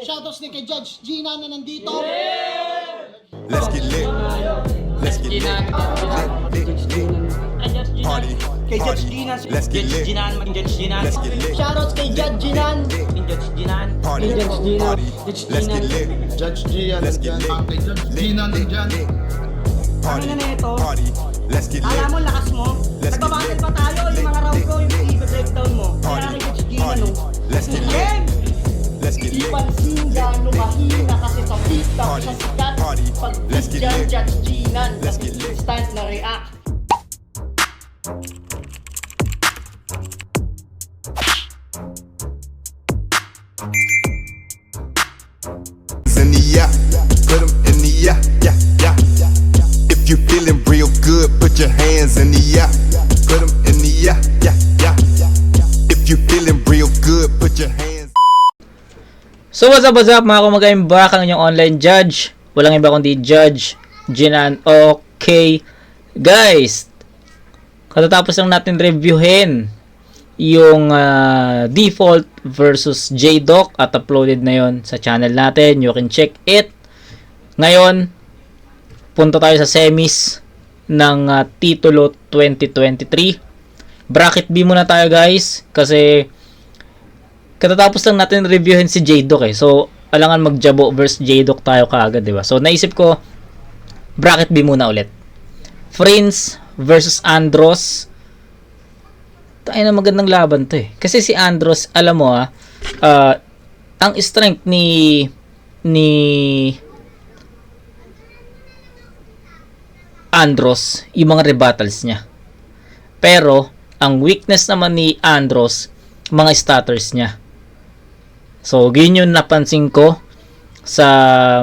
Shoutouts din kay Judge Gina na nandito. Let's get lit. Let's get lit. Party. Kay Judge Gina. Let's get lit. Let's get lit. Shoutouts kay Judge Ginan. Party. Party. Let's get lit. Judge Gian. Let's get lit. Gina nandyan. Party. Ano na ito? Party. Let's get lit. Alam mo, lakas mo. Let's get Nagbabattle lit. pa tayo. Yung mga round ko, yung i-breakdown mo. Kaya Party. kay Judge Gina, Party. no? Let's get lit. Game! Let's get Di lit. pansin gano'ng mahina kasi sa TikTok Party. sa sikat. Party. Pag Let's get dyan, lit. Judge Ginan. Let's get lit. Instant na react. In the yeah, put 'em in the yeah, yeah, yeah. If you feeling real good, put your hands in the yeah. Put 'em in the yeah, yeah, yeah. If you feeling real good, put your hands. So what's up mga kumagain, back ang inyong online judge. Walang iba kundi Judge Ginan. Okay guys, katatapos lang natin reviewin yung default versus JDoc at uploaded na yon sa channel natin. You can check it. Ngayon, punta tayo sa semis ng titulo 2023. Bracket B muna tayo guys, kasi katatapos lang natin reviewin si JDoc eh. So, alangan magjabo versus JDoc tayo kaagad, di ba? So, naisip ko, bracket B muna ulit. Friends versus Andros. Tayo na magandang laban to eh. Kasi si Andros, alam mo ang strength ni Andros, yung mga rebuttals niya. Pero, ang weakness naman ni Andros, mga stutters niya. So, yun yung napansin ko sa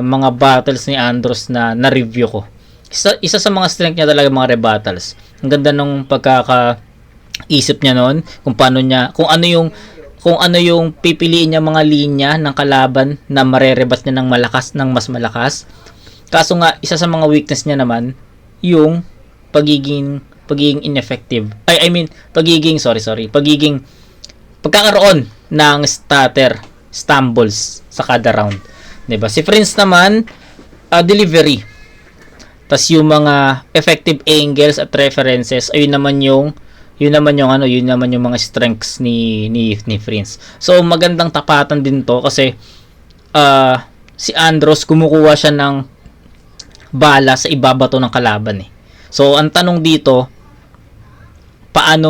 mga battles ni Andros na na-review ko. Isa sa mga strength niya talaga mga rebuttals. Ang ganda nung pagkakaisip niya noon, kung ano yung pipiliin niya mga linya ng kalaban na marerebat niya ng mas malakas. Kaso nga, isa sa mga weakness niya naman, yung pagiging ineffective. Pagiging pagkakaroon ng stumbles sa kada round. 'Di ba? Si Prince naman, delivery. Tas yung mga effective angles at references, ayun naman yung mga strengths ni Prince. So magandang tapatan din to kasi si Andros kumukuha siya ng bala sa ibabato ng kalaban eh. So ang tanong dito, paano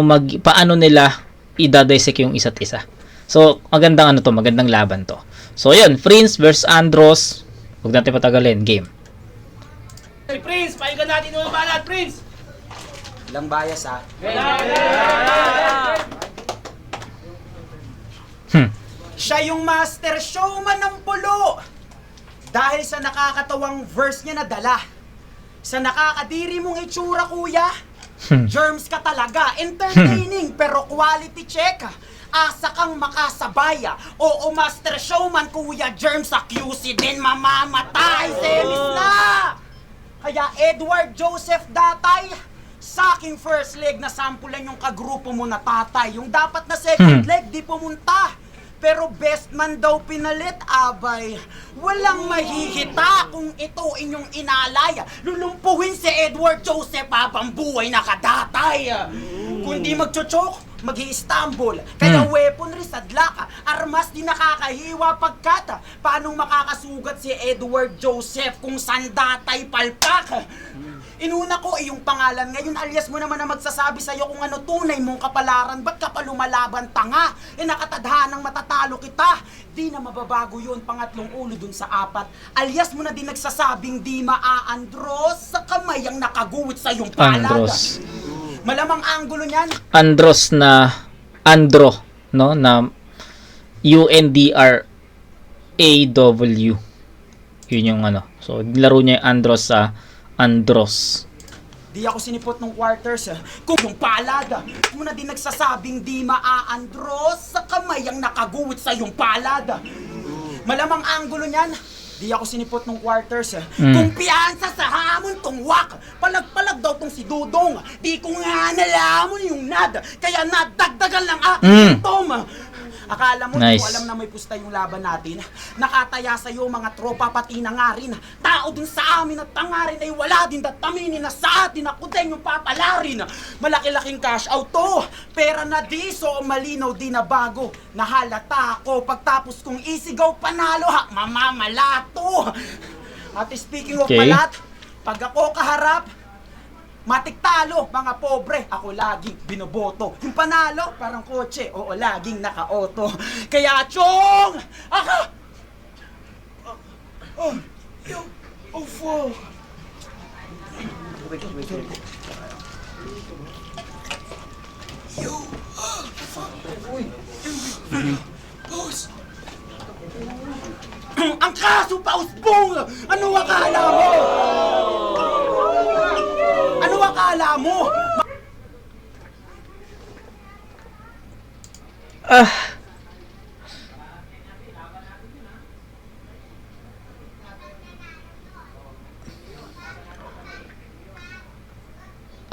nila i-dissect yung isa't isa. So magandang laban to. So yun, Prince versus Andros. Huwag natin patagalin, game. Hey, Prince! Pahinga natin yung balat, Prince! Lang bias ha. Siya yung master showman ng pulo. Dahil sa nakakatawang verse niya na dala. Sa nakakadiri mong itsura, kuya. Germs ka talaga. Entertaining pero quality check. Asa kang makasabaya. Oo, master showman, kuya. Germs sa QC din mamamatay. Semis na! Kaya Edward Joseph Datay, sa aking first leg na sampulan yung kagrupo mo na tatay. Yung dapat na second leg, di pumunta. Pero best man daw pinalit, abay. Walang mahihita kung ito inyong inalay. Lulumpuhin si Edward Joseph habang buhay nakadatay. Kung di magchochok, mag-i-Istanbul. Kaya weaponry sadlaka, armas di nakakahiwa pagkata. Paano makakasugat si Edward Joseph kung sandatay palpak? Inuna ko yung pangalan. Ngayon alias mo naman na magsasabi sa'yo kung ano tunay mong kapalaran. Ba't ka pa lumalaban, tanga? Nakatadhanang matatalo kita. Di na mababago yun, pangatlong ulo dun sa apat. Alias mo na din nagsasabing di maa-Andros sa kamay ang nakaguwit sa iyong palada. Andros. Malamang anggulo niyan. Andros na Andro, no? Na UNDRAW. Yun yung ano. So, laro niya yung Andros sa Andros. Di ako sinipot ng quarters. Kung yung palada, mo na din nagsasabing di maa-Andros sa kamay ang nakaguwit sa iyong palada. Malamang anggulo niyan. Di ako sinipot ng quarters. Kumpiyansa sa hamon tong wak. Palag-palag daw tong si Dudong. Di ko nga nalaman yung nad. Kaya nadagdagan lang Tom. Akala mo, Nice. di ko alam na may pusta yung laban natin. Nakataya sa'yo mga tropa pati na nga rin. Tao din sa amin at tangarin ay wala din tataminin na sa atin ako din yung papalarin. Malaki-laking cash out to. Pera na di, so malinaw di na bago. Nahalata ako pagtapos kong isigaw panalo ha, mamamalato. At speaking of Okay. malat, pag ako kaharap, matik talo, mga pobre, ako laging binoboto. Yung panalo, parang kotse, oo, laging naka-auto. Kaya, chong! Aka! Fuck! Boss! Ang kaso pa, usbong! Ano akala mo? Ano akala mo?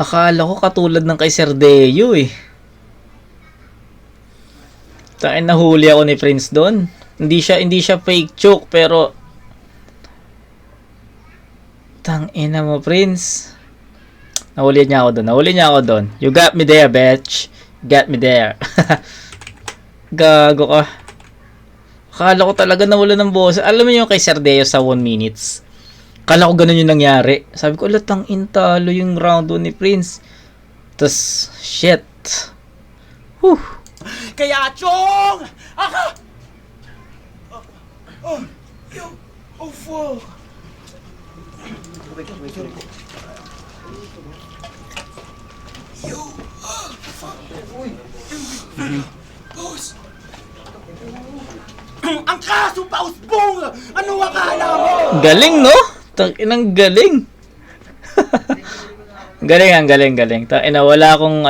Akala ko katulad ng kay Sir Deo eh. Tain nahuli ako ni Prince doon. Hindi siya fake choke pero tangina mo, Prince. Nahuli niya ako doon. You got me there, bitch. Got me there. Gago ka. Akala ko talaga nawala ng boss. Alam mo yung kay Sir Deo sa 1 minutes. Akala ko ganun yung nangyari. Sabi ko, latang intalo yung round 1 ni Prince. Tas, shit. Whew. Kaya, chong! Aka! Fuck! Boss! Ang kaso pa, usbong! Ano akala mo? Galing, no? Tanginang galing. Galing. Tangina, wala akong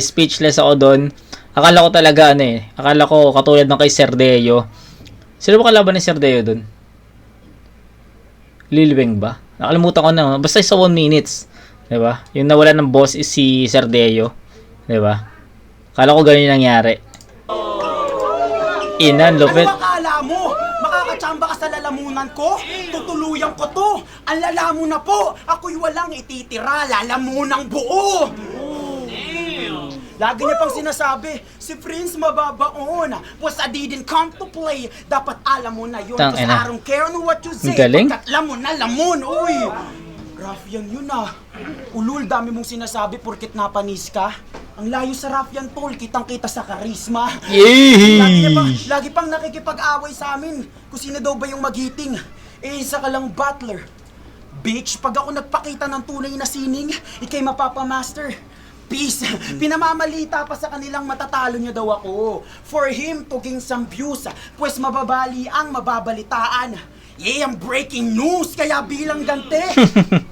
speechless ako doon. Akala ko talaga akala ko katulad ng kay Sir Deo. Sino ba kalaban ni Sir Deo doon? Lilweng ba? Nakalimutan ko na. Basta sa 1 minutes. 'Di ba? Yung nawala ng boss is si Sir Deo. 'Di ba? Akala ko ganyan yung nangyari. Inan, lupit. Ano akala mo? Makakatsamba ka sa lalamunan ko? Tutuluyan ko to! Ang lalamon na po! Ako'y walang ititira, lalamunang buo! Lagi niya pang sinasabi, si Prince mababaon. Was I didn't come to play. Dapat alam mo na yun. Cause Tangina. I don't care on what you say. Galing. Pagkat lamon na lamon, uy! Raffian yun ah. Ulul, dami mong sinasabi porkit napanis ka. Ang layo sa Raffian tol, kitang-kita sa karisma. Yay! Lagi pang nakikipag-away sa amin kung sino daw ba yung magiting. Eh, isa ka lang butler. Bitch, pag ako nagpakita ng tunay na sining, ikay mapapamaster. Peace! Pinamamalita pa sa kanilang matatalo niya daw ako. For him to gain some views, pues mababali ang mababalitaan. Yeah, ang breaking news, kaya bilang gante.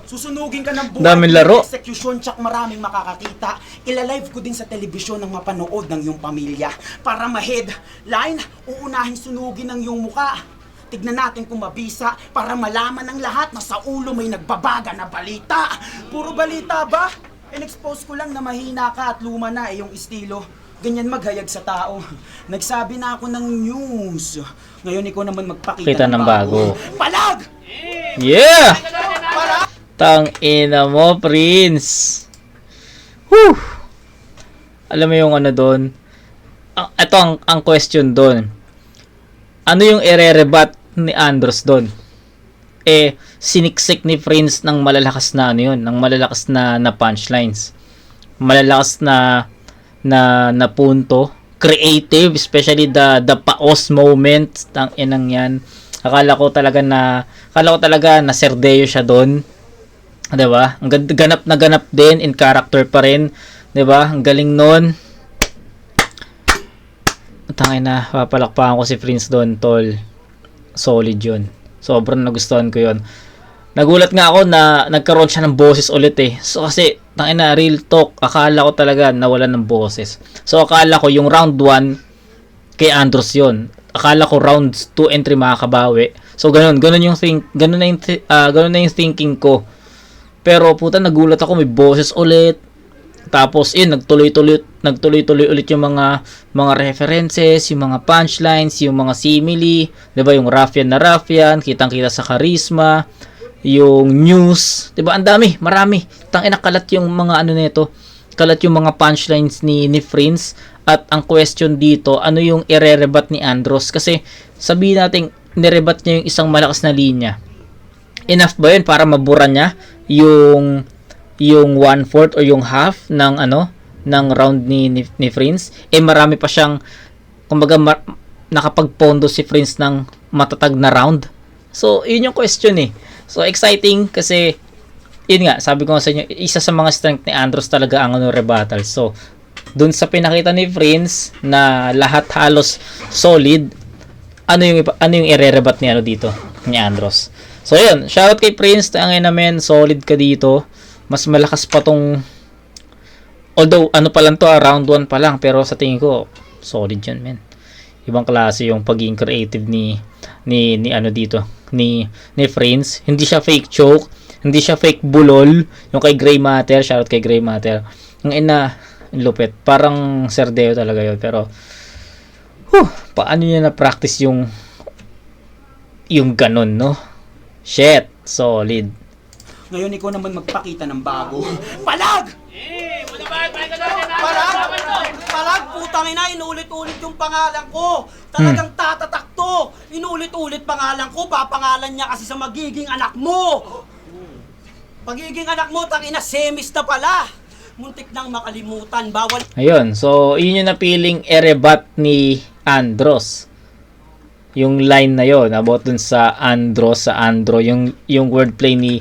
Susunugin ka ng buhay. Daming laro. Execution, tsak maraming makakakita. Ilalive ko din sa telebisyon ng mapanood ng iyong pamilya. Para ma-headline, uunahin sunugin ng iyong muka. Tignan natin kung mabisa para malaman ng lahat na sa ulo may nagbabaga na balita. Puro balita ba? In-expose ko lang na mahina ka at luma na yung estilo. Ganyan maghayag sa tao. Nagsabi na ako ng news. Ngayon ikaw naman magpakita Kita ng bago. Palag! Yeah! Tang ina mo, Prince. Whew! Alam mo yung doon? Ito ang question doon. Ano yung ire-rebat ni Andros doon? Siniksik ni Prince ng malalakas na ng malalakas na punchlines. Malalakas na punto. Creative, especially the pause moment. Tang inang yan. Akala ko talaga na Sir Deo siya doon. 'Di ba? Ang ganap na ganap din, in character pa rin, 'di ba? Ang galing noon. Tangay na, papalakpakan ko si Prince doon, tol. Solid 'yun. Sobrang nagustuhan ko 'yun. Nagulat nga ako na nagkaroon siya ng boses ulit eh. So kasi, tangina, real talk, akala ko talaga nawalan ng boses. So akala ko yung round 1 kay Andros 'yon. Akala ko rounds 2 and 3 makakabawi. So ganun yung thinking ko. Pero puta, nagulat ako, may boses ulit. Tapos nagtuloy-tuloy ulit yung mga references, yung mga punchlines, yung mga simile, 'di ba? Yung ruffian na ruffian, kitang-kita sa charisma, yung news, 'di ba? Ang dami, marami. Tangina, kalat yung mga ano nito. Kalat yung mga punchlines ni Prince. At ang question dito, ano yung irerebat ni Andros? Kasi sabihin natin, nirebat niya yung isang malakas na linya. Enough ba yun para mabura niya yung 1/4 o yung half ng ng round ni Prince? Marami pa siyang kumbaga nakapagpondo si Prince ng matatag na round. So, yun yung question eh. So, exciting kasi yun nga, sabi ko nga sa inyo, isa sa mga strength ni Andros talaga ang rebuttal. So, dun sa pinakita ni Prince na lahat halos solid, ano yung irerebat ni dito ni Andros. So yun, shoutout kay Prince, tangin namin, solid ka dito. Mas malakas pa tong, although ano pa lang to, round 1 pa lang, pero sa tingin ko solid yan, men. Ibang klase yung pagiging creative ni dito ni Prince. Hindi siya fake choke, hindi siya fake bulol. Yung kay Gray Matter, shoutout kay Gray Matter, ang lupit. Parang Serdeo talaga yun. Pero, paano niya na-practice yung ganun, no? Shit, solid. Ngayon ikaw naman magpakita ng bago. Palag! Palag, putang ina, inulit-ulit yung pangalan ko. Talagang tatatak to. Inulit-ulit pangalan ko, papangalan niya kasi sa magiging anak mo. Pagiging anak mo, tangina, semis na pala. Muntik nang makalimutan, bawal. Ayun, so yun yung napiling erebat ni Andros. Yung line na yon about dun sa Andros, sa Andro, yung wordplay ni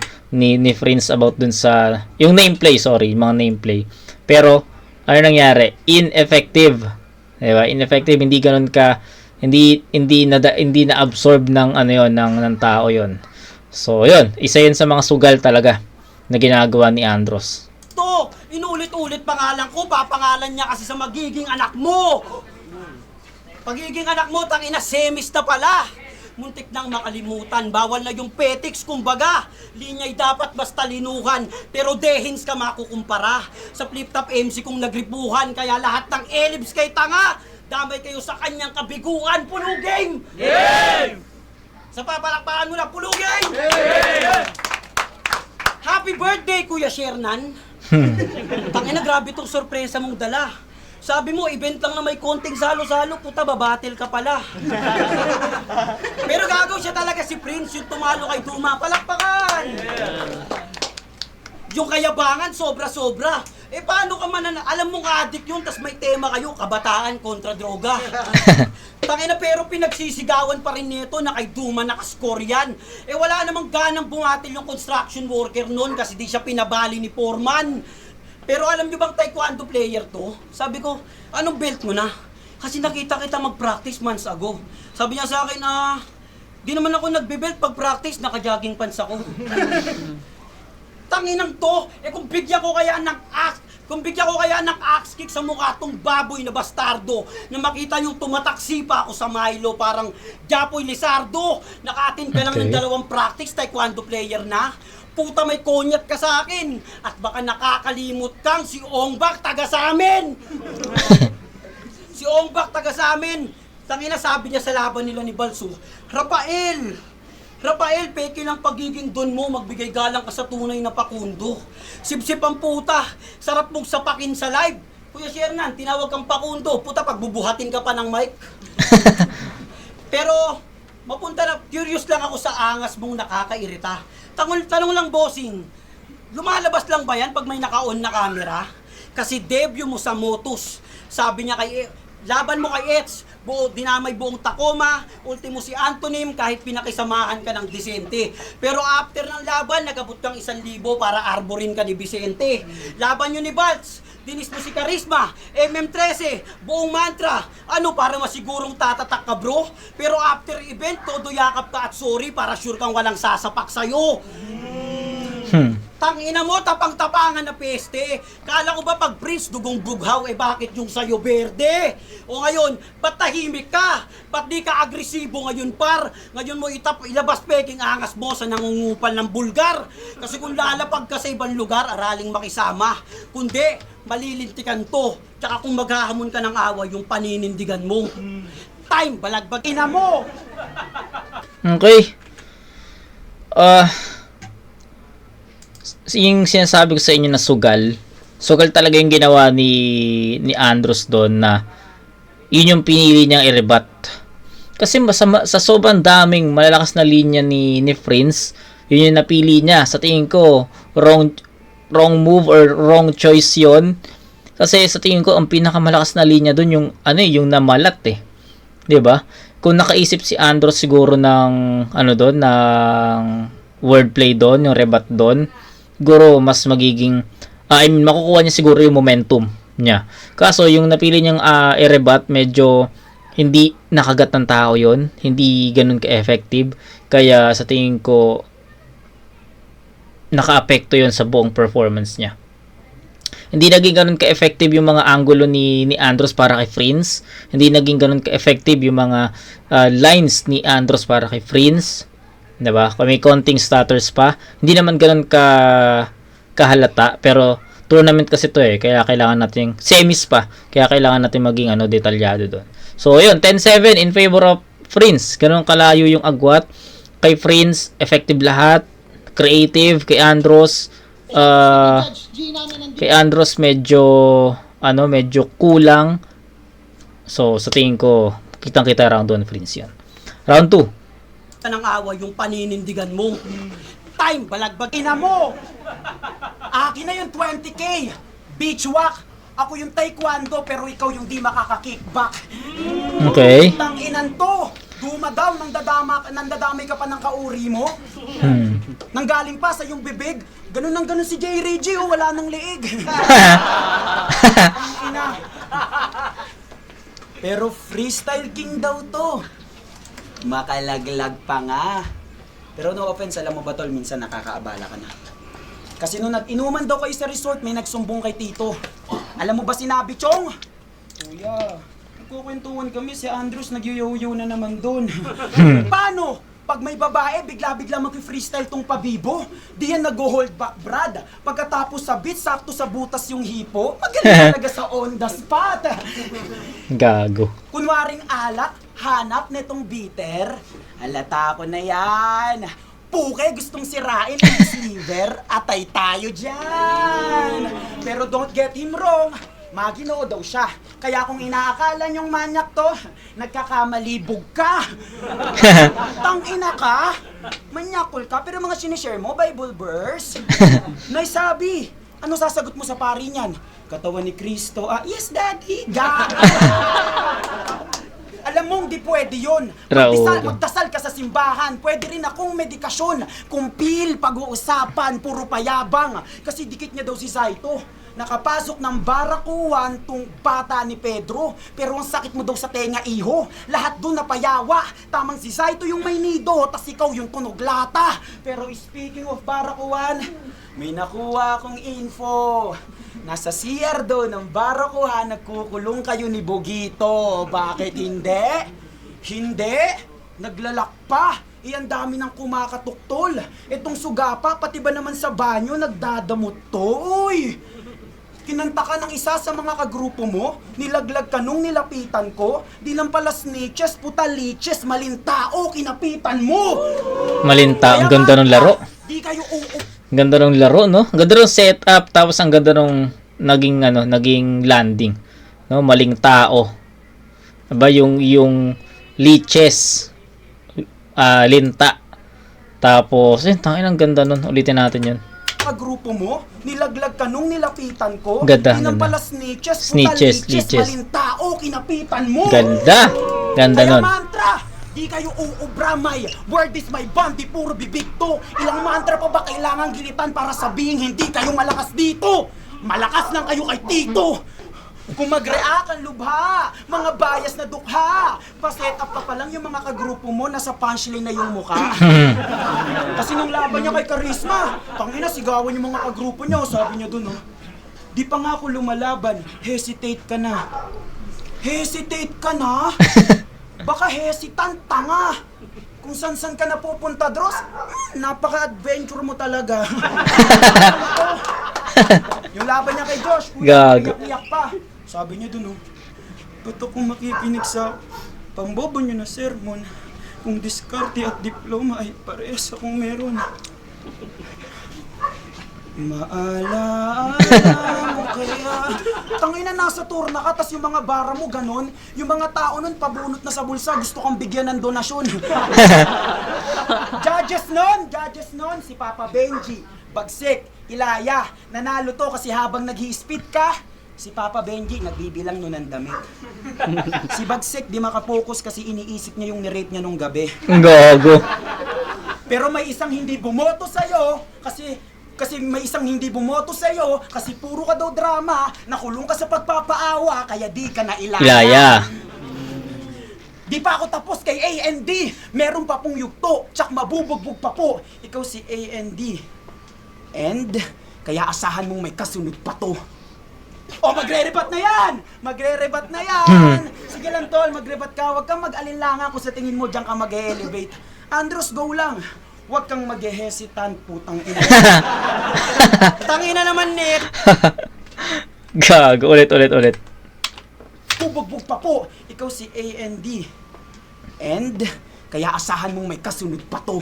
Prince about dun sa yung nameplay, sorry, mga nameplay. Pero ano nangyari? Ineffective. Diba? Ineffective, hindi ganoon ka hindi na absorb ng ng tao yon. So, yun, isa yun sa mga sugal talaga na ginagawa ni Andros. To, inulit-ulit pangalan ko, papangalan niya kasi sa magiging anak mo. Pagiging anak mo, tangina, semis na pala. Muntik nang makalimutan, bawal na yung petics, kumbaga. Linya'y dapat basta linuhan, pero dehins ka makukumpara. Sa flip-top MC kung nagripuhan, kaya lahat ng elibs kay tanga. Damay kayo sa kanyang kabiguan, puno game! Game! Sa papalakpakan mo na, puno game! Game! Happy birthday, Kuya Shernan! Tangina, grabe tong sorpresa mong dala. Sabi mo, event lang na may konting salo-salo, puta, babatil ka pala. Pero gagaw siya talaga si Prince, yung tumalo kay Duma. Palakpakan! Yung kayabangan, sobra-sobra. Paano ka man, alam mong addict yun, tas may tema kayo, kabataan kontra droga. Tangina, pero pinagsisigawan pa rin nito na kay Duma nakascore yan. Wala namang ganang bungatil yung construction worker noon kasi di siya pinabali ni Foreman. Pero alam nyo bang taekwondo player to? Sabi ko, anong belt mo na? Kasi nakita kita mag-practice months ago. Sabi niya sa akin, di naman ako nagbe-belt pag-practice, naka-jogging pants ako. Tanginang to, kung bigyan ko kaya ng axe kick sa mukha tong baboy na bastardo na makita yung tumataksi pa ako sa Milo parang Japoy Lizardo. Naka-attend ka lang ng 2 practice, taekwondo player na. Puta, may konyat ka sa akin. At baka nakakalimot kang si Ongbak taga sa amin. Si Ongbak taga sa amin. Tangina, sabi niya sa laban nila ni Balso, Rafael, peke lang pagiging don mo, magbigay galang ka sa tunay na pakundo. Sip-sip ang puta, sarap mong sapakin sa live. Kuya Shernan, tinawag kang pakundo, puta, pagbubuhatin ka pa ng mic. Pero, mapunta na, curious lang ako sa angas mong nakakairita. Tanong lang, bossing, lumalabas lang ba yan pag may naka-on na camera? Kasi debut mo sa Motus, sabi niya laban mo kay Eds, dinamay buong Tacoma, ultimo si Antonym kahit pinakisamahan ka ng Vicente. Pero after ng laban, nagabot kang 1,000 para arborin ka ni Vicente. Laban nyo ni Baltz, dinis mo si Charisma, MM13, buong mantra. Para masigurong tatatak ka, bro? Pero after event, todo yakap ka at sorry para sure kang walang sasapak sa'yo. Tangina mo, tapang-tapangan na peste. Kala ko ba pag Prince dugong bughaw, bakit yung sayo berde? O ngayon, ba't tahimik ka? Ba't di ka agresibo ngayon, par? Ngayon mo ilabas peking angas mo sa nangungupal ng bulgar. Kasi kung lalapag ka sa ibang lugar, araling makisama. Kundi, malilintikan to. Tsaka kung maghahamon ka ng away, yung paninindigan mo. Time, balagbag. Ina mo! Okay. Yung sinasabi ko sa inyo na sugal talaga yung ginawa ni Andros doon, na yun yung pinili niyang i-rebat. Kasi sa sobrang daming malalakas na linya ni Prince, yun yung napili niya. Sa tingin ko, wrong move or wrong choice yun. Kasi sa tingin ko, ang pinakamalakas na linya doon yung yung namalat eh. 'Di ba? Kung nakaisip si Andros siguro ng ng wordplay doon, yung rebat doon, siguro mas magiging makukuha niya siguro yung momentum niya. Kaso yung napili niyang i-rebat, medyo hindi nakagat ng tao yon, hindi ganun ka-effective, kaya sa tingin ko naka-apekto yon sa buong performance niya. Hindi naging ganun ka-effective yung mga angulo ni Andros para kay Prince. Hindi naging ganun ka-effective yung mga lines ni Andros para kay Prince. Diba? Kung may konting stutters pa, hindi naman ganun kahalata, pero tournament kasi to kaya kailangan natin semis pa, kaya kailangan natin maging detalyado doon. So ayun, 10-7 in favor of Prince. Ganun kalayo yung agwat. Kay Prince, effective lahat. Creative. Kay Andros, medyo medyo kulang. So sa tingin ko, kitang-kita round 1 Prince yan. Round 2. Ng away yung paninindigan mo. Time, balagbag. Ina mo! Akin na yung 20K. Beach walk. Ako yung taekwondo, pero ikaw yung di makaka-kickback. Okay. Tanginan to. Dumadaw, nandadamay ka pa ng kauri mo. Nanggaling pa sa yung bibig. Ganun nang ganun si J. Reggie, wala nang liig. Ina. Pero freestyle king daw to. Makalaglag pa nga. Pero no offense, alam mo ba tol, minsan nakakaabala ka na. Kasi nung nag-inuman daw kayo sa resort, may nagsumbong kay Tito. Alam mo ba sinabi, Chong? Kuya, nagkukwentuhan kami, si Andros nagyoyoyo na naman doon. Paano? Pag may babae, bigla-bigla mag-freestyle tong pabibo. Di yan nag-hold back, Brad. Pagkatapos sa beat, sakto sa butas yung hipo. Magaling talaga sa on the spot. Gago. Kunwaring alak, hanap netong bitter. Halata ko na yan. Puke, gustong sirain ang sliver. Atay tayo dyan. Pero don't get him wrong. Maginoo daw siya. Kaya kung inaakala niyong manyak to, nagkakamalibog ka. Tangina ka. Manyakol ka, pero mga sinishare mo, Bible verse. Nay sabi, ano sasagot mo sa pari niyan? Katawan ni Kristo. Yes, Daddy. Alam mong di pwede yun. Magdasal ka sa simbahan. Pwede rin akong medikasyon. Kumpil, pag-uusapan, puro payabang. Kasi dikit niya daw si Saito. Nakapasok ng barakuan tong bata ni Pedro. Pero ang sakit mo daw sa tenga, iho. Lahat doon napayawa. Tamang si Saito yung may nido, tas ikaw yung tunog lata. Pero speaking of barakuan, may nakuha akong info. Nasa CR doon ng barakuhan, nagkukulong kayo ni Bogito. Bakit hindi? Hindi? Naglalak pa. Ang dami ng kumakatukol. Itong sugapa, pati ba naman sa banyo, nagdadamot to. Uy! Kinanta ka ng isa sa mga kagrupo mo, nilaglag ka nung nilapitan ko, di lang pala snitches, puta liches, malintao, kinapitan mo! Malinta, ang ganda ng laro. Di kayo Ganda ng laro, no? Ganda ng setup, tapos ang ganda ng naging landing. No, maling tao. Aba yung leeches, linta. Tapos, tangin ang ganda nun. Ulitin natin 'yun. Grupo mo, nilaglag ka nung nilapitan ko, ganda, di lang pala snitches, leeches, malintao, kinapitan mo! Ganda! Ganda kaya nun. Mantra! Di kayo uubramay. Word is my bond, di puro bibig to. Ilang mantra pa ba kailangan gilitan para sabihin hindi kayo malakas dito? Malakas lang kayo kay Tito. Kung mag-react ang lubha, mga bias na dukha, pa-set up pa lang yung mga kagrupo mo, nasa punchline na yung mukha. Kasi nung laban niya kay Charisma, tangina sigawan yung mga kagrupo niya, sabi niya dun, oh. Di pa nga ako lumalaban, hesitate ka na. Hesitate ka na? Baka hesitant, tanga. Kung san-san ka na pupunta, Dros, napaka-adventure mo talaga. Yung laban niya kay Josh, Gago. iyak pa. Sabi niya dun, oh, ba't akong makikinig sa pambobo niyo na sermon kung diskarte at diploma ay parehas akong meron. Maalaala mo kaya. Tangina, nasa tour na ka, tas yung mga bara mo ganon, yung mga tao nun pabunot na sa bulsa, gusto kang bigyan ng donasyon. Judges nun, si Papa Benji, Bagsik, Ilaya, nanalo to kasi habang nag-i-spit ka, si Papa Benji nagbibilang nun ng damit. Si Bagsik di makapokus kasi iniisip niya yung nirape niya nung gabi. Gago. Pero may isang hindi bumoto sa'yo kasi may isang hindi bumoto sa'yo kasi puro ka daw drama, nakulong ka sa pagpapaawa, kaya di ka na ilaya. Ilaya. Di pa ako tapos kay A&D. Meron pa pong yugto, tsak mabubugbog pa po. Ikaw si A&D. And, kaya asahan mong may kasunod pa to. O, magre-rebat na yan! Magre-rebat na yan! Sige lang, tol, magrebat ka. Huwag kang mag-alinlangan kung sa tingin mo diyan ka mag-elevate. Andros, go lang. Huwag kang mag-hesitant, putang ina. Tangina naman, Nick. Gago. Ulit. Bubugbog pa po. Ikaw si A&D. And, kaya asahan mong may kasunod pa to.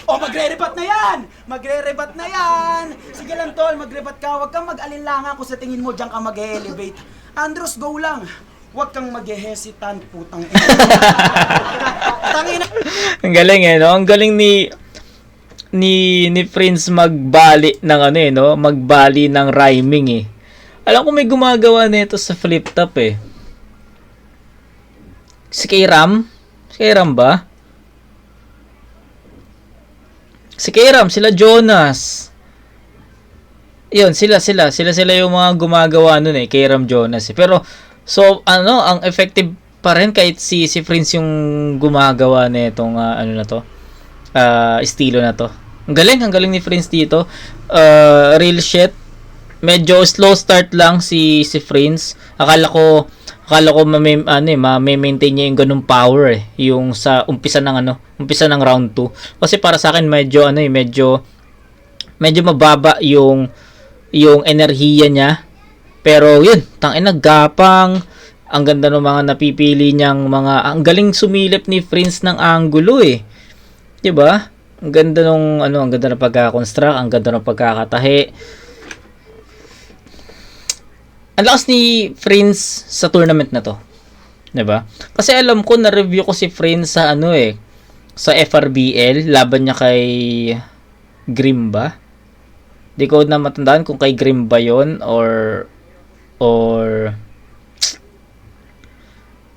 O, magre-rebat na yan! Magre-rebat na yan! Sige lang, tol, magrebat ka. Huwag kang mag-alinlangan kung sa tingin mo diyan ka mag-elevate. Andros, go lang. Huwag kang mag-hesitant, putang ina. Tangina. Ang galing no? Ang galing ni Prince magbali ng no? Magbali ng rhyming Alam ko may gumagawa nito sa flip top Si K-Ram? Si K-Ram ba? Si K-Ram, sila Jonas. Yun, sila yung mga gumagawa nun K-Ram, Jonas Pero, so, ang effective pa rin kahit si Prince yung gumagawa nitong estilo na to. Ang galing ni Prince dito. Real shit. Medyo slow start lang si Prince. Akala ko ma-maintain niya yung ganung power yung sa umpisa ng round 2. Kasi para sa akin medyo mababa yung enerhiya niya. Pero yun, tangina gapang. Ang ganda ng mga napipili niyang ang galing sumilip ni Prince ng angulo 'Di ba? Ang ganda ang ganda ng pagka-construct, ang ganda ng pagkakatahi. Ang lakas ni Prince sa tournament na 'to. 'Di ba? Kasi alam ko na-review ko si Prince sa sa FRBL, laban niya kay Grim ba? Di ko na matandaan kung kay Grim ba 'yon or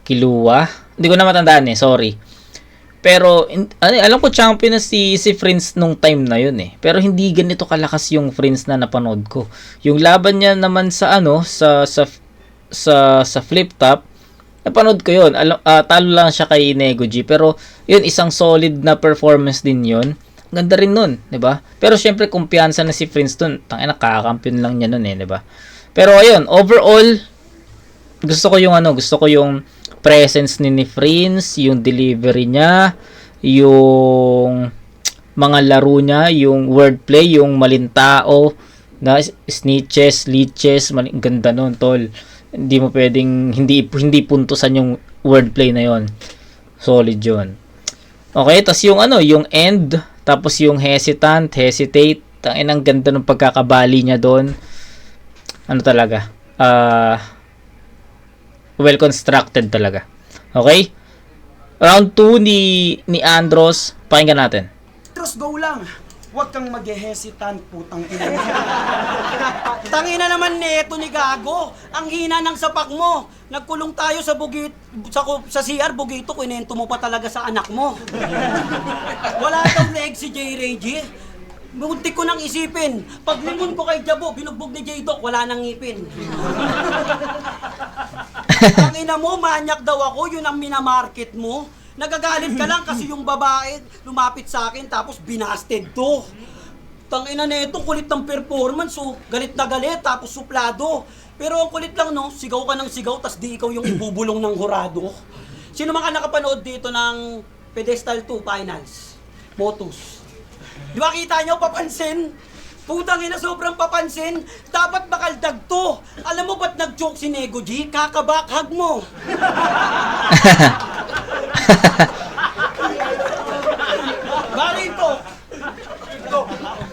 Kilua. Hindi ko na matandaan sorry. Pero alam ko champion na si Prince nung time na yun Pero hindi ganito kalakas yung Prince na napanood ko. Yung laban niya naman sa sa flip top, napanood ko yun. Talo lang siya kay Nego G, pero yun isang solid na performance din yun. Ganda rin nun, 'di ba? Pero syempre kumpiyansa na si Prince dun. Tangina, kakakampiyon lang niya nun 'di ba? Pero ayun, overall gusto ko yung presence ni Prince, yung delivery niya, yung mga laro niya, yung wordplay, yung malintao, na snitches, leeches, ganda nun, tol. Hindi mo pwedeng hindi puntusan yung wordplay na yon. Solid yun. Okay, tas yung yung end, tapos yung hesitate, ang ganda ng pagkakabali niya doon. Talaga? Well constructed talaga. Okay? Round 2 ni Andros, pakinggan natin. Andros, go lang. Huwag kang mag-hesitant, putang ina. Tangina naman neto ni Gago. Ang hina ng sapak mo. Nagkulong tayo sa sa CR Bugito, kinento mo pa talaga sa anak mo. Wala daw leg si J. Reggie. Muntik ko nang isipin. Pag limon ko kay Jabo, binugbog ni J-Doc, wala nang ngipin. Ang ina mo, manyak daw ako, yun ang minamarket mo. Nagagalit ka lang kasi yung babae lumapit sa akin tapos binasted to. Tangina neto, kulit ng performance, so galit na galit, tapos suplado. Pero ang kulit lang, no, sigaw ka ng sigaw, tas di ikaw yung ibubulong ng hurado. Sino mga nakapanood dito ng Pedestal 2 Finals? Motus. Di ba kita nyo, papansin? Putang ina, sobrang papansin. Dapat bakaldag to. Alam mo ba't nag-joke si Nego G? Kakabakhag mo. Barito.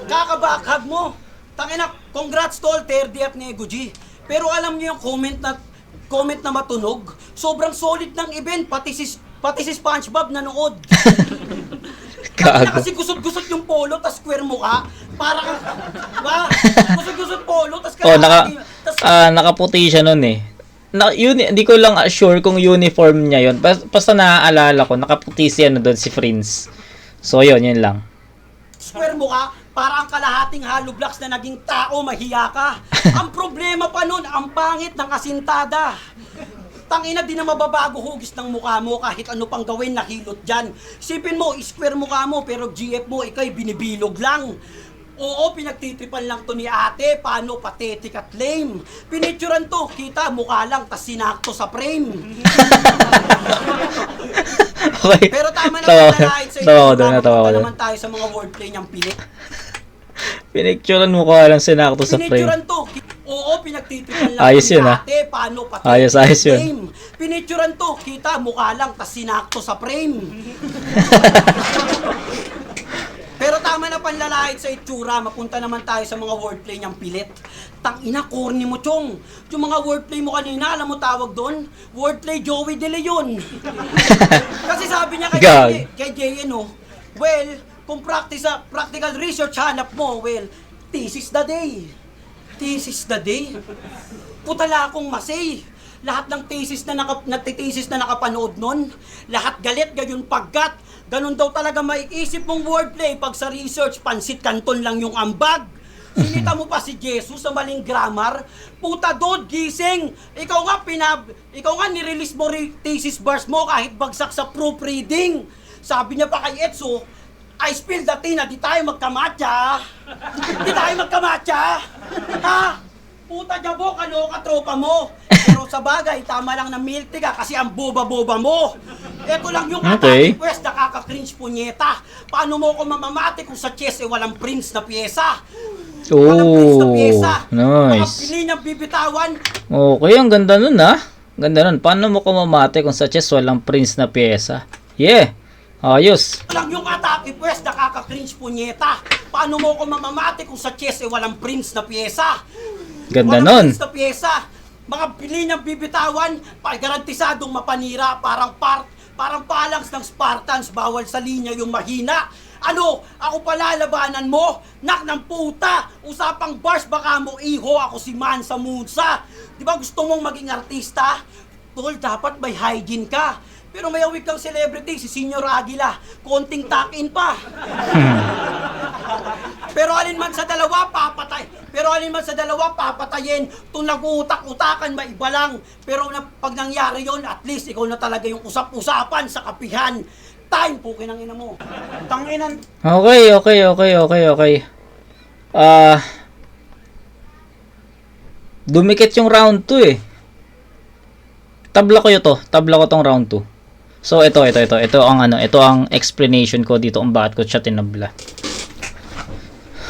Kakabakhag mo. Tangina, congrats tol, 30th Nego G. Pero alam niyo yung comment na matunog? Sobrang solid ng event, pati si SpongeBob nanood. Kaya kasi gusot-gusot yung polo, tas square mukha. Para kang, diba? Gusot-gusot polo, tas Oh, nakaputi siya nun eh. Hindi ko lang sure kung uniform niya yun. Basta naaalala ko, nakaputi siya doon si Prince. So yun lang. Square mukha, para ang kalahating hollow blocks na naging tao, mahiya ka. Ang problema pa nun, ang pangit ng asintada. Tangina, di na mababago hugis ng mukha mo kahit ano pang gawin, nahilot dyan. Isipin mo, square mukha mo, pero GF mo, ikay binibilog lang. Oo, pinagtitripan lang to ni ate, paano pathetic at lame. Pinicturan to, kita, mukha lang, tas sinakto sa frame. Okay. Pero tama na Tawa kahit sa ko ito, doon, natawa ko doon. naman tayo sa mga wordplay niyang pilit. Pinicturean mo ka lang sinakto sa frame. Pinicturan to. Oo, pinagtitipan lang Ayos ni yun, ate, paano pati Ayos yun. frame. Pinicturan to, kita, mukha lang, tas sinakto sa frame. Pero tama na panlalait sa itsura, mapunta naman tayo sa mga wordplay niyang pilit. Tangina, corny mo, Chong. Yung mga wordplay mo kanina, alam mo tawag doon? Wordplay Joey De Leon. Kasi sabi niya kay JN, no, well, kung practical research hanap mo, well, thesis the day. Thesis the day? Putala akong masay. Lahat ng thesis na nakapanood nun, lahat galit, gayon pagkat. Ganun daw talaga maiisip mong wordplay pag sa research, pansit kanton lang yung ambag. Sinita mo pa si Jesus sa maling grammar. Puta dod, gising. Ikaw nga nirelease mo thesis bars mo kahit bagsak sa proofreading. Sabi niya pa kay Etso, I spill the tea na di tayo magkamatcha. Di tayo magkamatcha. Ha? Puta Jabo, kaloka tropa mo. Pero sa bagay, tama lang na milk tea ka kasi ang boba-boba mo. Ito lang yung atake quest, nakaka-cringe punyeta. Paano mo ko mamamati kung sa chess eh walang prince na pyesa? Walang prince na pyesa. Nice. Mga pili niyang bibitawan. Okay, ang ganda nun ah. Ganda nun. Paano mo ko mamati kung sa chess walang prince na pyesa? Yeah. Ayos. Lang yung atake quest, nakaka-cringe punyeta. Paano mo ko mamamati kung sa chess eh walang prince na pyesa? Ganda Walang nun. prince na pyesa. Mga pili niyang bibitawan, garantisadong mapanira, parang phalanx ng Spartans, bawal sa linya yung mahina. Ano? Ako palalabanan mo? Nak ng puta! Usapang bars, baka mo iho, ako si Mansa Musa. Di ba gusto mong maging artista? Tol, dapat may hygiene ka. Pero may awig kang celebrity, si Senior Aguila. Konting tuck-in pa. Pero alin man sa dalawa, papatayin. Kung nag-uutak-utakan, maiba lang. Pero pag nangyari yon, at least ikaw na talaga yung usap-usapan sa kapihan. Time, pukin ang ina mo. Tanginan. Okay. Dumikit yung round 2 eh. Tabla ko tong round 2. So ito ang explanation ko dito kung bakit ko siya tinabla.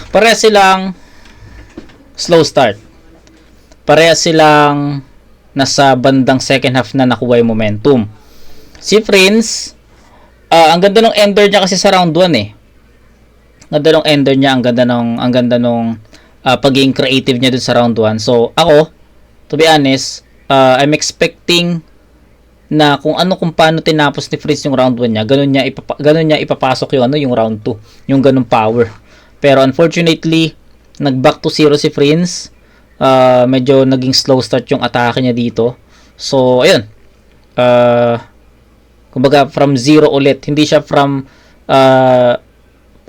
Parehas silang slow start. Parehas silang nasa bandang second half na nakuha yung momentum. Si Prince, ang ganda ng ender niya kasi sa round 1 eh. Ang ganda ng ender niya, ang ganda nung pagiging creative niya dun sa round 1. So ako, to be honest, I'm expecting na kung paano tinapos ni Fritz yung round 1 niya, ganun niya ipapasok yung round 2, yung ganung power. Pero unfortunately, nag-back to 0 si Prince. Medyo naging slow start yung atake niya dito. So, ayun. Kumbaga from 0 ulit. Hindi siya from 100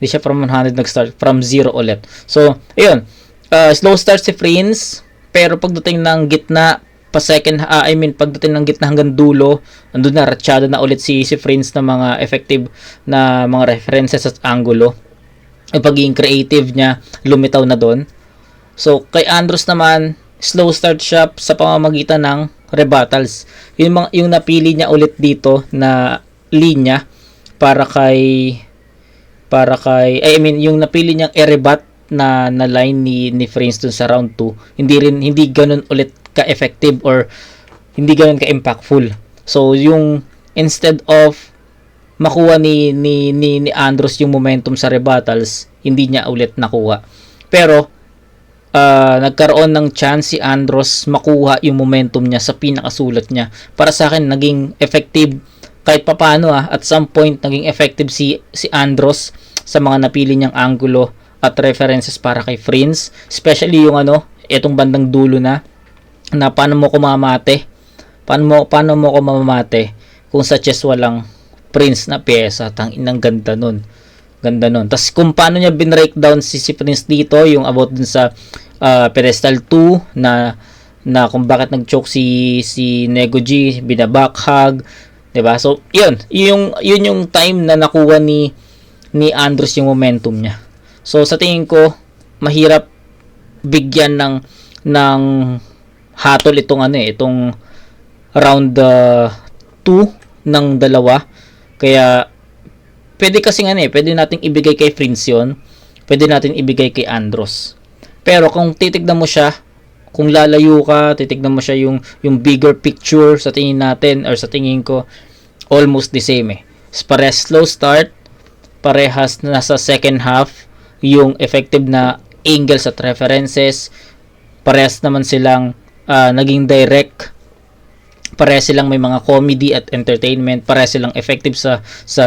Hindi siya from 100 nag-start, from 0 ulit. So, ayun. Slow start si Prince, pero pagdating ng gitna, pagdating ng gitna hanggang dulo, andun na, ratsyado na ulit si Prince na mga effective na mga references at angulo. Yung pagiging creative niya, lumitaw na doon. So, kay Andros naman, slow start siya sa pamamagitan ng rebuttals. Yung napili niya ulit dito na linya yung napili niyang i-rebut na line ni Prince dun sa round 2, hindi ganun ulit ka-effective or hindi ganun ka-impactful. So, yung instead of makuha ni Andros yung momentum sa rebuttals, hindi niya ulit nakuha. Pero, nagkaroon ng chance si Andros makuha yung momentum niya sa pinakasulat niya. Para sa akin, naging effective kahit papano at some point, naging effective si Andros sa mga napili niyang angulo at references para kay Prince. Especially yung itong bandang dulo na paano mo ko mamate. Paano mo ko mamamate kung sa chess walang Prince na pyesa. Tanginang ganda nun. Ganda nun. Tapos kung paano niya binreakdown si Prince dito, yung about dun sa pedestal 2 na kung bakit nag-choke si Nego G, binabakhag, 'di ba? So, yun yung time na nakuha ni Andros yung momentum niya. So, sa tingin ko, mahirap bigyan ng hatol itong round 2 ng dalawa. Kaya pwede nating ibigay kay Prince yun. Pwede natin ibigay kay Andros. Pero kung titignan mo siya, kung lalayo ka, titignan mo siya yung bigger picture sa tingin natin or sa tingin ko, almost the same Parehas slow start, parehas nasa second half yung effective na angles at references, parehas naman silang naging direct, parehas silang may mga comedy at entertainment, parehas silang effective sa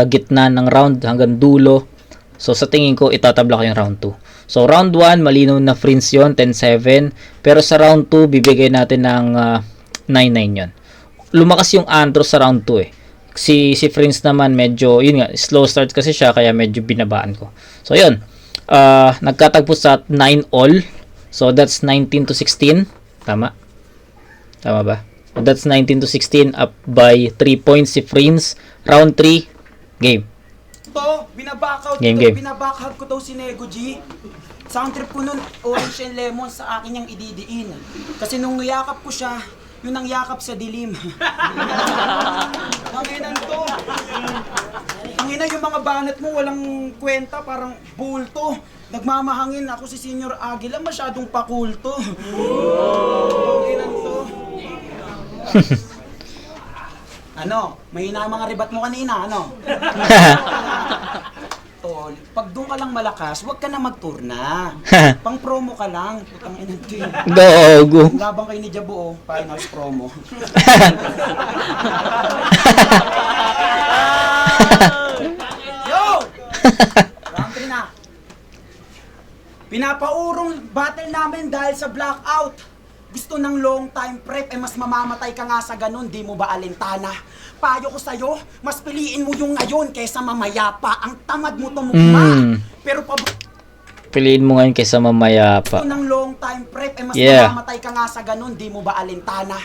gitna ng round hanggang dulo. So sa tingin ko, itatabla ko yung round 2. So, round 1, malinaw na Prince yun, 10-7. Pero sa round 2, bibigay natin ng 9-9 yun. Lumakas yung Andros sa round 2 Si Prince naman, medyo, yun nga, slow start kasi siya, kaya medyo binabaan ko. So, yun. Nagkatagpo sa 9-all. So, that's 19-16. Tama? Tama ba? So, that's 19-16, up by 3 points si Prince. Round 3, game. Binabackhug ko daw si Nego G. Sound trip ko nun, orange and lemon sa akin yung ididiin. Kasi nung niyakap ko siya, yun ang yakap sa dilim. Panginan to. Panginan yung mga banat mo, walang kwenta, parang bulto. Nagmamahangin ako si Senior Aguila, masyadong pakulto. Panginan to. Mahina ang mga ribat mo kanina, Tol, pag doon ka lang malakas, huwag ka na magturna. Pang promo ka lang. Putang ina to. Go. Labang kayo ni Jabo, finals promo. Yo! Round 3 na. Pinapaurong battle namin dahil sa blackout. Gusto ng long time prep, mas mamamatay ka nga sa ganun, di mo ba alintana? Payo ko sa'yo, mas piliin mo yung ngayon kaysa mamaya pa. Ang tamad mo tumugma. Pero piliin mo ngayon kaysa mamaya pa. Gusto ng long time prep, mas mamamatay ka nga sa ganun, di mo ba alintana?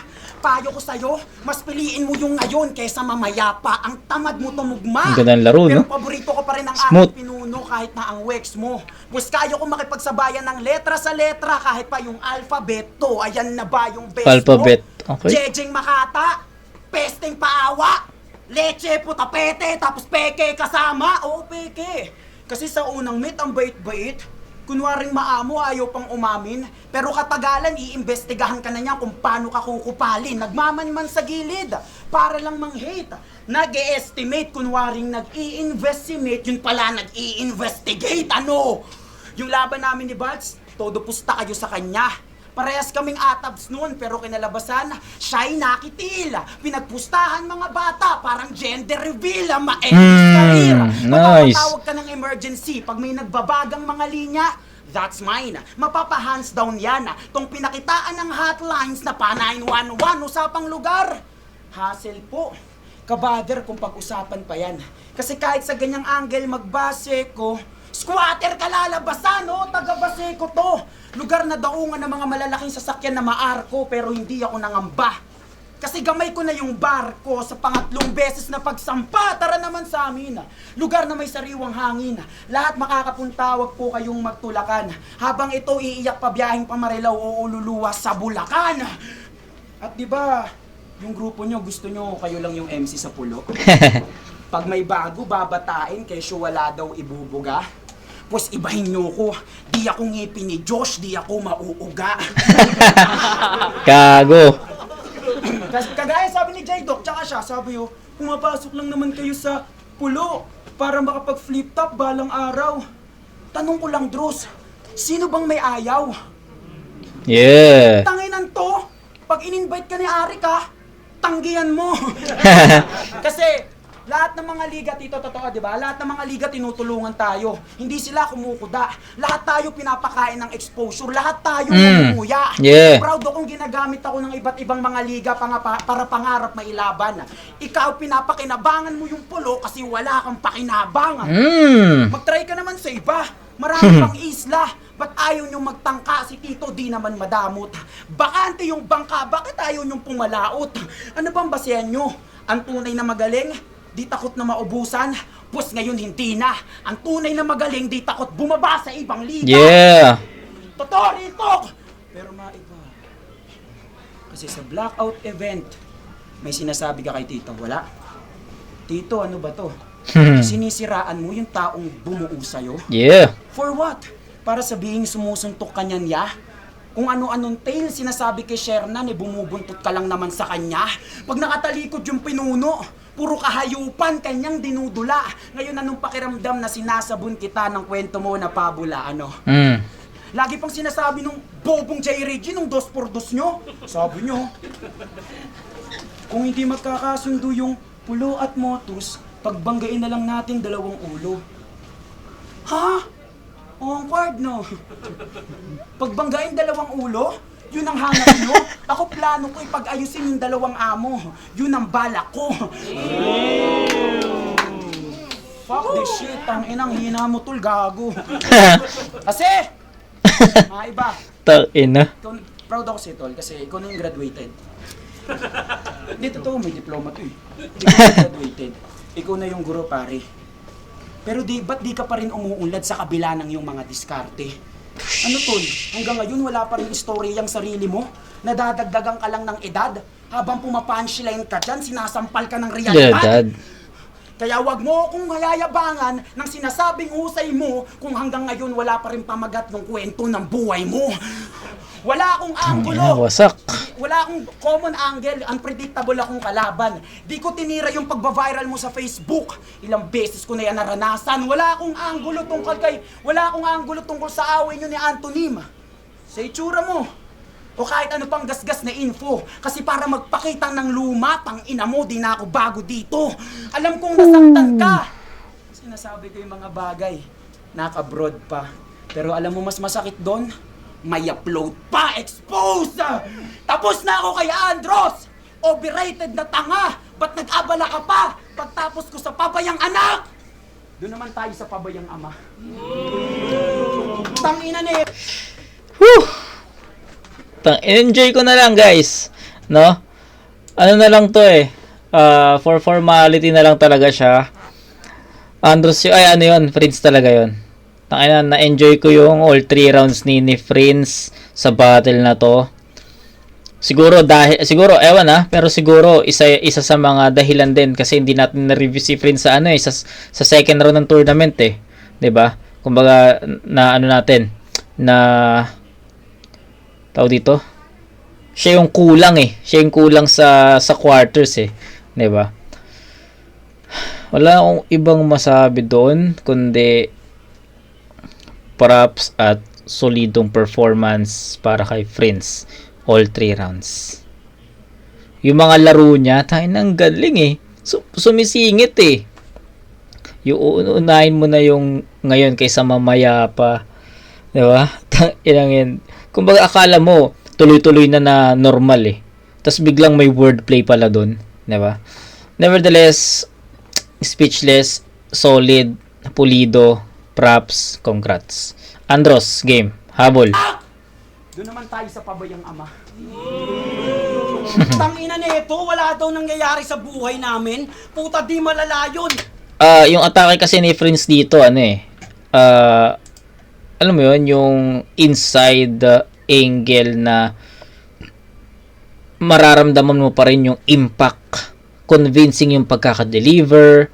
Payo ko sa'yo, mas piliin mo yung ngayon kaysa mamaya pa. Ang tamad mo tumugma. Ang gandang laro, pero no? paborito ko pa rin ang Smooth. aking pinuno kahit na ang wax mo. Pues kayo ko makipagsabayan ng letra sa letra kahit pa yung alphabeto. Ayan na ba yung best Alphabet. mo? Okay. Jejeng Makata, pesting paawa, leche putapete, tapos peke kasama. Oo, peke. Kasi sa unang meet, ang bait-bait. Kunwaring maamo, ayaw pang umamin. Pero katagalan, iimbestigahan ka na niya kung paano ka kukupalin. Nagmamanman sa gilid, para lang mang-hate. Nag-e-estimate, kunwaring nag-i-investimate, yun pala nag-i-investigate. Yung laban namin ni Bats, todo pusta kayo sa kanya. Parehas kaming atabs noon, pero kinalabasan, siya'y nakitil. Pinagpustahan mga bata, parang gender reveal, ma-endless career. Nice. Mapapatawag ka ng emergency pag may nagbabagang mga linya. That's mine. Mapapa-hands down yan. Tong pinakitaan ng hotlines na pa 911, usapang lugar. Hassle po. Kabader kung pag-usapan pa yan. Kasi kahit sa ganyang angle magbase ko, Squatter kalalabasan, no? Taga Baseco to. Lugar na daungan ng mga malalaking sasakyan na maarko, pero hindi ako nangamba. Kasi gamay ko na yung barko sa pangatlong beses na pagsampa. Tara naman sa amin. Lugar na may sariwang hangin. Lahat makakapunta, wag po kayong magtulakan. Habang ito iiyak pa biyaheng pamarilaw o ululuwa sa Bulacan. At di ba, yung grupo nyo, gusto nyo kayo lang yung MC sa pulo? Pag may bago, babatain, kesyo wala daw ibubuga. Pues ibahin nyo ko, di ako ngipin ni Josh, di ako mauuga. Gago. Kagaya sabi ni J-Doc, tsaka siya, sabi yo, pumapasok lang naman kayo sa pulo para makapag-flip top balang araw. Tanong ko lang, Dros, sino bang may ayaw? Yeah. Tanginan to, pag in-invite ka ni Arika, tanggihan mo. Kasi lahat ng mga liga, Tito, totoo, di ba? Lahat ng mga liga tinutulungan tayo. Hindi sila kumukuda. Lahat tayo pinapakain ng exposure. Lahat tayo namumuya. Yeah. Proud akong ginagamit ako ng iba't ibang mga liga para pangarap mailaban. Ikaw, pinapakinabangan mo yung pulo kasi wala kang pakinabangan. Mag-try ka naman sa iba. Marami pang isla. Ba't ayaw nyo magtangka? Si Tito di naman madamot. Bakante yung bangka. Bakit ayaw nyong pumalaot? Ano bang basehan nyo? Ang tunay na magaling, di takot na maubusan, pues ngayon hindi na. Ang tunay na magaling, di takot bumaba sa ibang liga. Yeah. Totoo rito! Pero maiba. Kasi sa blackout event, may sinasabi ka kay Tito, wala? Tito, ano ba to? Sinisiraan mo yung taong bumuo sa'yo? Yeah. For what? Para sabihin sumusuntok ka niyan, ya? Kung ano-anong tale sinasabi kay Shernan, bumubuntot ka lang naman sa kanya. Pag nakatalikod yung pinuno, puro kahayupan kanyang dinudula. Ngayon anong pakiramdam na sinasabon kita ng kwento mo na pabula, ano? Lagi pang sinasabi nung bobong J. Reggie nung 2x2 nyo. Sabi nyo, kung hindi magkakasundo yung pulo at motus, pagbanggain na lang natin 2 ulo. Ha? On guard, no? Pagbanggain 2 ulo? Yun ang hanap nyo? Ako plano ko ipag-ayusin yung 2 amo. Yun ang balak ko. Fuck this shit. Ang inang hina mo, tol, gago. Kasi, iba. Ina. Ikaw, proud ako si Tol kasi ikaw na yung graduated. Hindi, totoo, may diploma to eh. Ikaw na yung graduated. Ikaw na yung guro, pare. Pero ba't di ka pa rin umuunlad sa kabila ng iyong mga diskarte? Ano Tol, hanggang ngayon wala pa rin istoryang sarili mo? Nadadagdagan ka lang ng edad? Habang pumapunchline ka dyan, sinasampal ka ng Yeah, realidad? dad. Kaya wag mo akong mayayabangan ng sinasabing husay mo kung hanggang ngayon wala pa rin pamagat ng kwento ng buhay mo. Wala akong anggulo. Wasak. Wala akong common angle, unpredictable akong kalaban. Di ko tinira yung pagbaviral mo sa Facebook. Ilang beses ko na yan naranasan. Wala akong anggulo tungkol sa away nyo ni Antonym. Sa itsura mo. O kahit ano pang gasgas na info. Kasi para magpakita ng luma, tang ina mo, di na ako bago dito. Alam kong nasaktan ka. Sinasabi ko yung mga bagay. Naka-abroad pa. Pero alam mo mas masakit doon? May upload pa, expose! Tapos na ako kay Andros! Overrated na tanga! Ba't nag-abala ka pa? Pagtapos ko sa pabayang anak! Doon naman tayo sa pabayang ama. Tangina na eh! Whew! Enjoy ko na lang, guys. No? Ano na lang to eh. For formality na lang talaga siya. Andros yun, ay ano yun, Prince talaga yun. Na-enjoy ko yung all 3 rounds ni Prince sa battle na to. Siguro pero siguro isa sa mga dahilan din kasi hindi natin na-review si Prince sa sa second round ng tournament eh, 'di ba? Kumbaga na natin na tao dito. Siya yung kulang sa quarters eh, 'di ba? Wala akong ibang masabi doon kundi props at solidong performance para kay Prince all 3 rounds. Yung mga laro niya, ang galing eh. Sumisingit eh. Yung uunahin mo na yung ngayon kaysa mamaya pa. Diba? Yan. Kumbaga akala mo tuloy-tuloy na normal eh. Tapos biglang may wordplay pala dun. Diba? Nevertheless, speechless, solid, pulido, Props, congrats. Andros, game. Habol. Doon naman tayo sa pabayang ama. Tangina nito, wala daw nangyayari sa buhay namin. Puta, di malala yun. Yung atake kasi ni Prince dito, ano eh. Alam mo yun, yung inside angle na mararamdaman mo pa rin yung impact. Convincing yung pagkaka-deliver.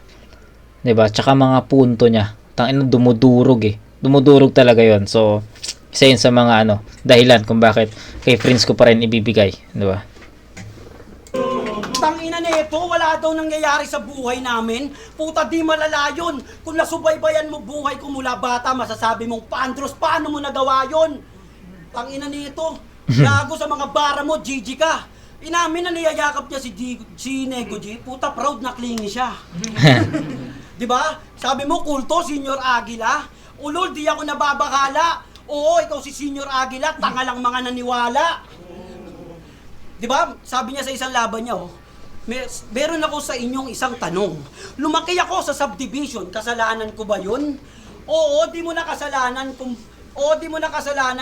Diba? Tsaka mga punto niya. Tangina, dumudurog eh. Dumudurog talaga yon. So, isa yun sa mga dahilan kung bakit kay Prince ko pa rin ibibigay. Diba? Tangina nito, wala daw nangyayari sa buhay namin. Puta, di malala yun. Kung nasubaybayan mo buhay ko mula bata, masasabi mong, Andros, paano mo nagawa yun? Tangina nito, gago sa mga bara mo, GG ka. Inamin na niyayakap niya si Nego G. Puta, proud na klingi siya. Diba? Sabi mo, kulto, Senior Aguila. Ulol, di ako nababakala. Oo, ikaw si Senior Aguila, tanga lang mga naniwala. Diba? Sabi niya sa isang laban niya, meron ako sa inyong isang tanong. Lumaki ako sa subdivision, kasalanan ko ba yun? Oo, di mo na kasalanan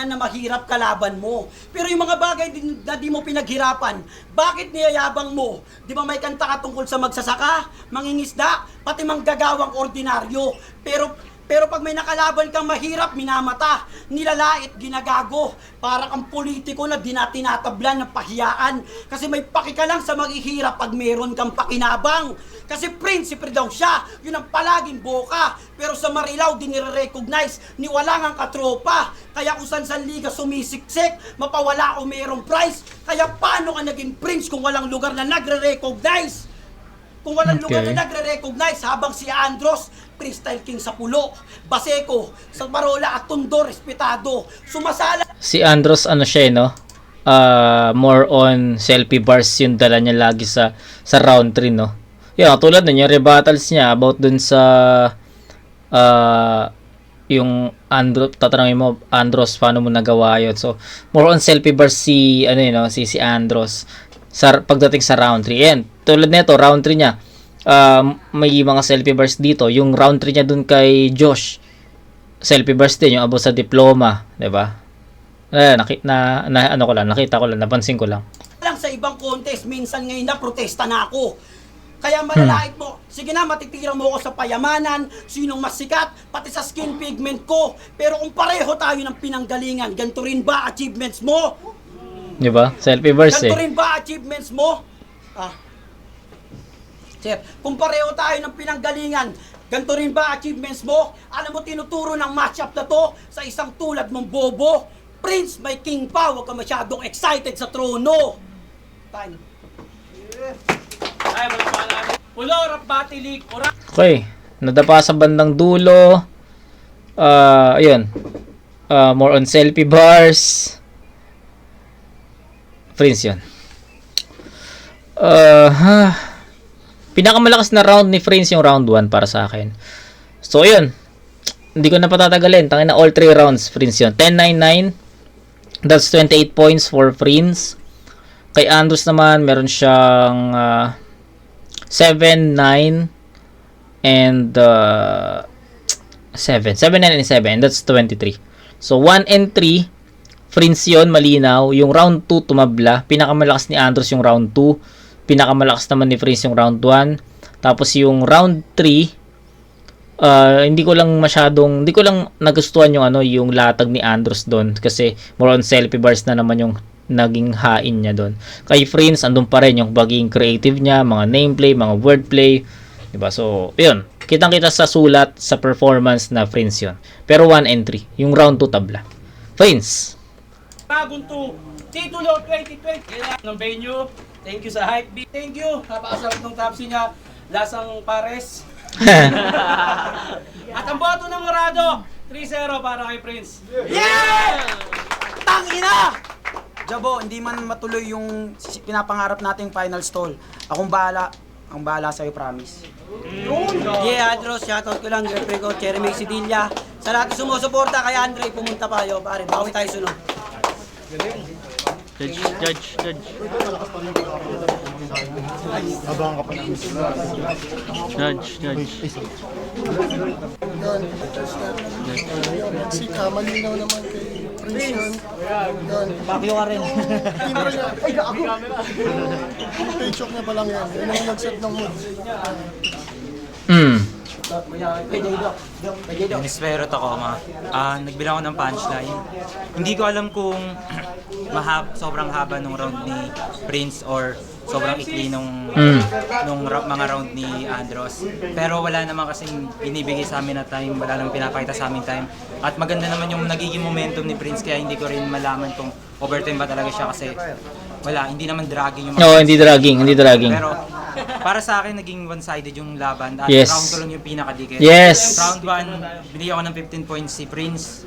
na mahirap kalaban mo. Pero yung mga bagay na di mo pinaghirapan, bakit niyayabang mo? Di ba may kanta ka tungkol sa magsasaka, mangingisda, pati manggagawang ordinaryo. Pero pag may nakalaban kang mahirap, minamata, nilalait, ginagago. Para kang politiko na tinatatablan ng pahiyaan. Kasi may paki ka lang sa maghihirap pag meron kang pakinabang. Kasi prinsipe daw siya, yun ang palaging boka. Pero sa Marilao, di nire-recognize, ni wala ngang katropa. Kaya kung san liga sumisiksik, mapawala o merong prize. Kaya paano ka naging prince kung walang lugar na nagre-recognize? Kung walang lugar na nagre-recognize, habang si Andros, freestyle king sa pulo, Baseco, sa Parola at Tondo, respetado, sumasala. Si Andros, siya more on selfie bars yung dala niya lagi sa round 3, no? Yan, tulad nun, yung rebuttals niya about dun sa yung tatanungin mo, Andros, paano mo nagawa yun? So, more on selfie bars si Andros pagdating sa round 3. Yan, tulad nito, round 3 niya, may mga selfie bars dito. Yung round 3 niya dun kay Josh, selfie bars din, yung about sa diploma, 'di ba? Nakita ko lang, napansin ko lang. Lang sa ibang contest, minsan ngayon na protesta na ako. Kaya malalait mo, sige na, matitira mo ako sa payamanan, sinong mas sikat, pati sa skin pigment ko. Pero kung pareho tayo ng pinanggalingan, ganito rin ba achievements mo? 'Di ba? Selfie bars Ganito rin ba achievements mo? Sir, kung pareho tayo ng pinanggalingan, ganito rin ba achievements mo? Alam mo, tinuturo ng matchup na to sa isang tulad mong bobo. Prince, may king pa, huwag ka masyadong excited sa trono. Time. Ay, wala pa natin. Pulo, rap batilig, ora. Okay, nadapa sa bandang dulo. Ayun. More on selfie bars. Prince yun. Pinakamalakas na round ni Prince yung round 1 para sa akin. So, yun. Hindi ko na patatagalin. Tangin na all 3 rounds, Prince yun. 10-9-9. That's 28 points for Prince. Kay Andros naman, meron siyang 7-9 and 7. 7-9 and 7. And that's 23. So, 1 and 3. Prince yun, malinaw. Yung round 2, tumabla. Pinakamalakas ni Andros yung round 2. Pinakamalakas naman ni Prince yung round 1. Tapos yung round 3, hindi ko lang nagustuhan yung latag ni Andros doon kasi more on selfie bars na naman yung naging hain niya doon. Kay Prince, andun pa rin yung baging creative niya, mga nameplay, mga wordplay, diba? So, yun. Kitang-kita sa sulat, sa performance na Prince yun. Pero 1 and 3, yung round 2 tabla. Prince. Bagong to Titulo 2020 ng venue. Thank you sa Hypebeat. Thank you. Napakasarap ng tapsi niya. Lasang pares. At ang boto ng Morado, 3-0 para kay Prince. Yeah! Tangina! Jabo, hindi man matuloy yung pinapangarap nating final stall. Akong bahala. Ang bahala sa'yo, promise. Yeah, Andros, shoutout ko lang, girlfriend ko, Cherry May Sidilla. Sa lahat ng sumusuporta kay Andre, pumunta pa kayo, pare. Bawi tayo sunod. Judge. Abang ka pa namin. Judge. Si malinaw naman kay Prince yun. Yun. Bakyo ka rin. Timbre niya. Ay, ako! Paycheck niya pa lang yan. Yun ang nag-set ng mood. Inisperot ako, nagbilang ako ng punchline. Hindi ko alam kung sobrang haba nung round ni Prince or sobrang ikli nung mga round ni Andros. Pero wala naman kasing binibigay sa amin na time, wala naman pinapakita sa amin time. At maganda naman yung nagiging momentum ni Prince, kaya hindi ko rin malaman kung overtime ba talaga siya kasi hindi naman dragging yung No, hindi dragging. Pero para sa akin, naging one-sided yung laban at Yes. round 2 lang yung pinakadikit. Yes. Round 1, binigyan ko ng 15 points si Prince,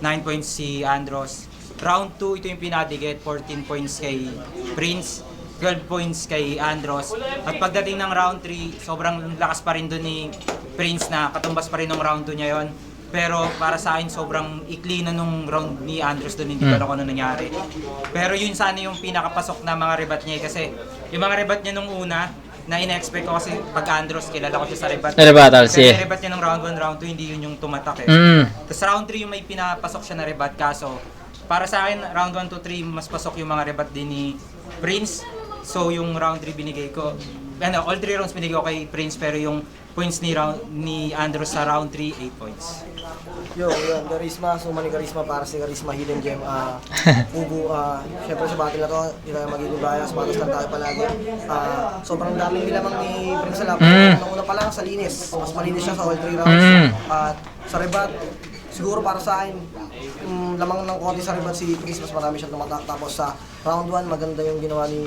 9 points si Andros. Round 2, ito yung pinakadikit, 14 points kay Prince, 12 points kay Andros. At pagdating ng round 3, sobrang lakas pa rin doon ni Prince na katumbas pa rin ng round 2 niya yon. Pero para sa akin, sobrang ikli na nung round ni Andros doon, hindi ko alam kung ano nangyari. Pero yun sana yung pinakapasok na mga rebat niya kasi yung mga rebat niya nung una, na ina-expect ko kasi pag Andros, kilala ko siya sa rebat. Rebatals, Kasi yeah. rebat niya ng round 1, round 2, hindi yun yung tumatak eh. Mm. Tapos round 3 yung may pinapasok siya na rebat, kaso para sa akin, round 1 to 3, mas pasok yung mga rebat din ni Prince. So yung round 3 binigay ko, all 3 rounds binigay ko kay Prince, pero yung points ni Andros sa round 3, 8 points. Yun, Charisma, sumali Charisma para si Charisma Hidden Gem. Ubu, syempre sa battle na to, hindi tayo magiging bias, batas lang tayo palagi. Sobrang daming nilamang ni Prince Alap. Nung una pa lang sa linis, mas malinis siya sa all 3 rounds. At sa rebat, siguro para sa akin, lamang ng konti sa rebat si Prince, mas marami siyang tumatak. Tapos sa round 1, maganda yung ginawa ni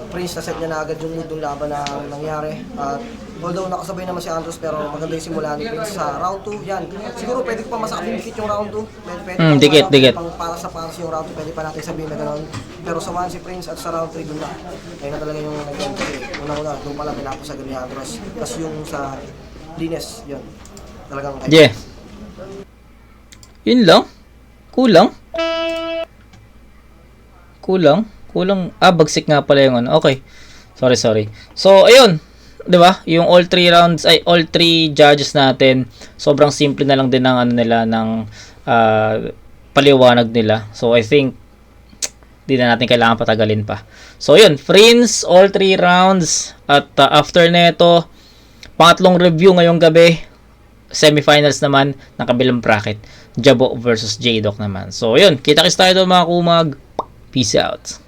Prince, na set niya na agad yung mood ng laban na nangyari. At although nakasabay naman si Andros, pero maganda yung simula ni Prince sa round 2. Yan, siguro pwede ko pa masakapin dikit yung round 2. Pwede Dikit. pang para sa yung round 2, pwede pa natin sabihin na gano'n. Pero sa 1 si Prince at sa round 3 dun na. Ayun na talaga yung nag-end kasi una-una, doon pala pinapasagad ni Andros. Tapos yung sa Lines, yun. Talagang Yeah. Yun lang. Kulang. Bagsik nga pala yung ano. Okay. Sorry. So, ayun. 'Di ba? Yung all 3 rounds, all 3 judges natin, sobrang simple na lang din ng ano nila, ng paliwanag nila. So, I think di na natin kailangan patagalin pa. So, yun. Prince, all 3 rounds. At after neto, pangatlong review ngayong gabi. Semifinals naman ng kabilang bracket. Jabo versus J-Doc naman. So, yun. Kita-kits tayo doon mga kumag. Peace out.